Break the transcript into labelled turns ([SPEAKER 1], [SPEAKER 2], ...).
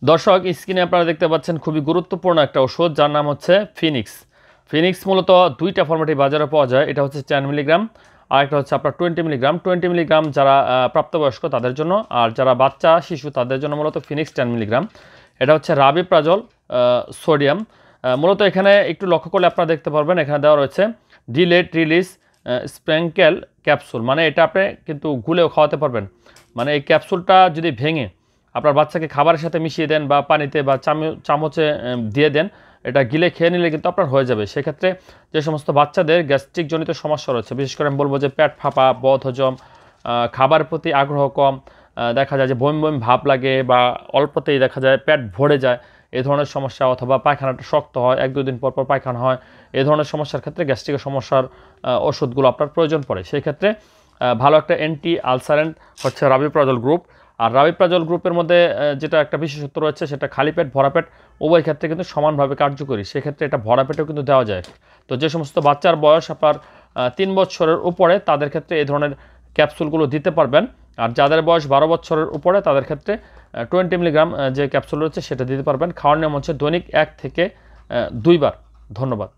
[SPEAKER 1] দর্শক, স্ক্রিনে আপনারা দেখতে পাচ্ছেন খুবই গুরুত্বপূর্ণ একটা ওষুধ যার নাম হচ্ছে ফিনিক্স। ফিনিক্স মূলত দুইটা ফরম্যাটে বাজারে পাওয়া যায়। এটা হচ্ছে 10 মিলিগ্রাম, আর একটা হচ্ছে আপনার 20 মিলিগ্রাম। 20 মিলিগ্রাম যারা প্রাপ্তবয়স্ক তাদের জন্য, আর যারা বাচ্চা শিশু তাদের জন্য মূলত ফিনিক্স 10 মিলিগ্রাম। এটা হচ্ছে রাবিপ্রাজল সোডিয়াম। মূলত এখানে একটু লক্ষ্য করলে আপনারা দেখতে পারবেন এখানে দেওয়া রয়েছে ডিলেট রিলিজ স্প্রেঙ্কেল ক্যাপসুল, মানে এটা আপনি কিন্তু গুলেও খাওয়াতে পারবেন। মানে এই ক্যাপসুলটা যদি ভেঙে আপনার বাচ্চাকে খাবারের সাথে মিশিয়ে দেন বা পানিতে বা চামচে দিয়ে দেন, এটা গিলে খেয়ে নিলে কিন্তু আপনার হয়ে যাবে। সেক্ষেত্রে যে সমস্ত বাচ্চাদের গ্যাস্ট্রিক জনিত সমস্যা রয়েছে, বিশেষ করে আমি বলবো যে পেট ফাঁপা, বদহজম, খাবারের প্রতি আগ্রহ কম, দেখা যায় যে বমি বমি ভাব লাগে বা অল্পতেই দেখা যায় পেট ভরে যায়, এই ধরনের সমস্যা, অথবা পায়খানাটা শক্ত হয়, 1-2 দিন পর পর পায়খানা হয়, এই ধরনের সমস্যার ক্ষেত্রে গ্যাস্ট্রিকের সমস্যার ওষুধগুলো আপনার প্রয়োজন পড়ে। সেই ক্ষেত্রে ভালো একটা অ্যান্টি আলসারেন্ট হচ্ছে রাবিপ্রাজল গ্রুপ। আর রাবিপ্রাজল গ্রুপের মধ্যে যেটা একটা বিশেষত্ব রয়েছে, সেটা খালি পেট ভরা পেট উভয় ক্ষেত্রে কিন্তু সমানভাবে কার্যকরী। সেক্ষেত্রে এটা ভরা পেটেও কিন্তু দেওয়া যায়। তো যে সমস্ত বাচ্চার বয়স আপনার 3 বছরের উপরে তাদের ক্ষেত্রে এই ধরনের ক্যাপসুলগুলো দিতে পারবেন। আর যাদের বয়স 12 বছরের উপরে তাদের ক্ষেত্রে 20 মিলিগ্রাম যে ক্যাপসুল রয়েছে সেটা দিতে পারবেন। খাওয়ার নিয়ম হচ্ছে দৈনিক 1 থেকে 2 বার। ধন্যবাদ।